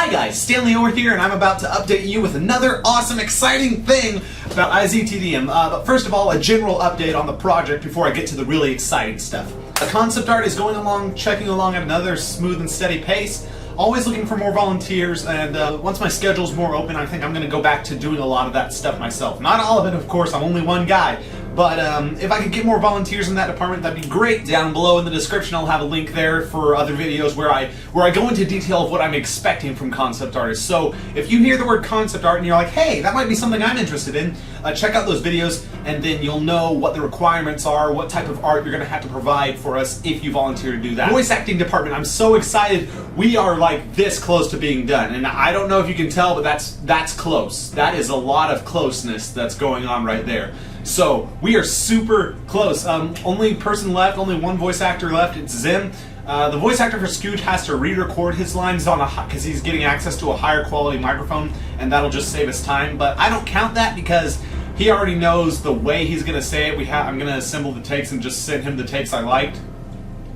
Hi guys, Stanley Orr here, and I'm about to update you with another awesome, exciting thing about TDM. But first of all, a general update on the project before I get to the really exciting stuff. The concept art is going along, checking along at another smooth and steady pace. Always looking for more volunteers, and once my schedule's more open, I think I'm going to go back to doing a lot of that stuff myself. Not all of it, of course, I'm only one guy. But if I could get more volunteers in that department, that'd be great. Down below in the description, I'll have a link there for other videos where I go into detail of what I'm expecting from concept artists. So if you hear the word concept art and you're like, hey, that might be something I'm interested in, check out those videos, and then you'll know what the requirements are, what type of art you're going to have to provide for us if you volunteer to do that. Voice acting department, I'm so excited. We are like this close to being done, and I don't know if you can tell, but that's close. That is a lot of closeness that's going on right there. So we are super close. Only person left, only one voice actor left. It's Zim. The voice actor for Scooch has to re-record his lines on because he's getting access to a higher quality microphone, and that'll just save us time. But I don't count that because he already knows the way he's gonna say it. I'm gonna assemble the takes and just send him the takes I liked,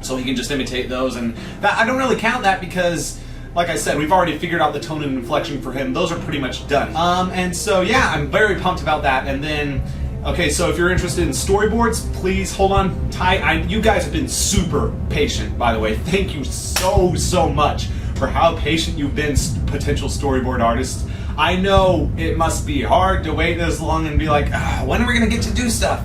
so he can just imitate those. And that, I don't really count that because, like I said, we've already figured out the tone and inflection for him. Those are pretty much done. And so yeah, I'm very pumped about that. And then, okay, so if you're interested in storyboards, please hold on tight. You guys have been super patient, by the way. Thank you so much for how patient you've been, potential storyboard artists. I know it must be hard to wait this long and be like, when are we gonna get to do stuff?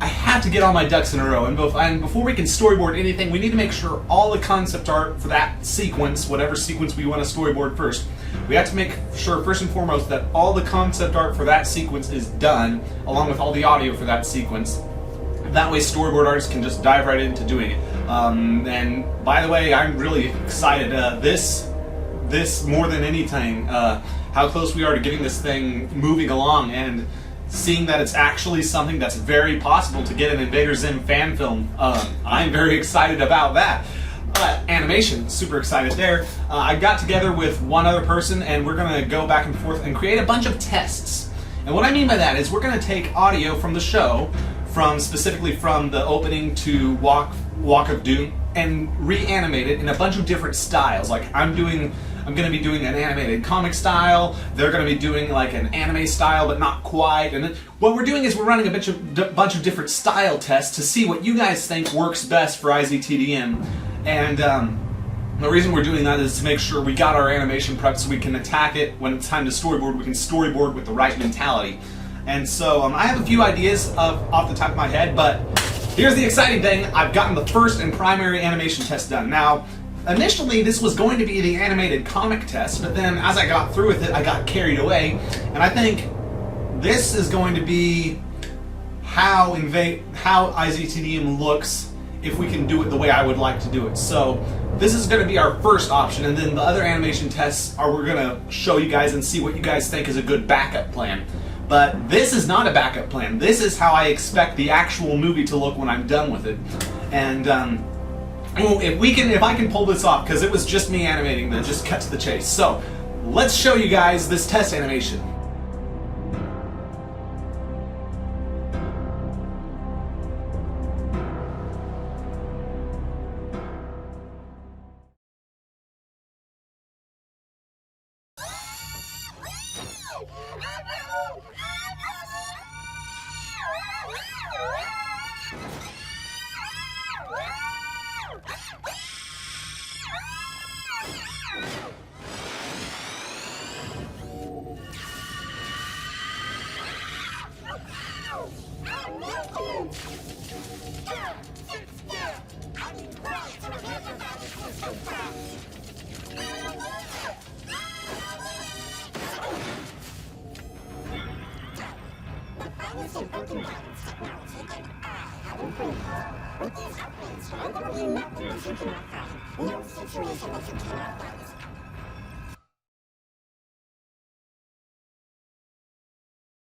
I have to get all my ducks in a row, and before we can storyboard anything, we need to make sure all the concept art for that sequence, whatever sequence we want to storyboard first, we have to make sure first and foremost that all the concept art for that sequence is done, along with all the audio for that sequence. That way storyboard artists can just dive right into doing it. And by the way, I'm really excited. This more than anything, how close we are to getting this thing moving along, and seeing that it's actually something that's very possible to get an Invader Zim fan film. I'm very excited about that. Animation, super excited there. I got together with one other person, and we're gonna go back and forth and create a bunch of tests. And what I mean by that is we're gonna take audio from the show, specifically from the opening to Walk of Doom, and reanimate it in a bunch of different styles. Like I'm gonna be doing an animated comic style. They're gonna be doing like an anime style, but not quite. And then what we're doing is we're running a bunch of different style tests to see what you guys think works best for TDM. And the reason we're doing that is to make sure we got our animation prepped so we can attack it when it's time to storyboard. We can storyboard with the right mentality. And so I have a few ideas off the top of my head, but here's the exciting thing. I've gotten the first and primary animation test done. Now, initially, this was going to be the animated comic test, but then as I got through with it, I got carried away, and I think this is going to be how TDM looks if we can do it the way I would like to do it. So this is going to be our first option, and then the other animation tests we're going to show you guys and see what you guys think is a good backup plan. But this is not a backup plan. This is how I expect the actual movie to look when I'm done with it. And if I can pull this off, because it was just me animating, then just cut to the chase. So let's show you guys this test animation.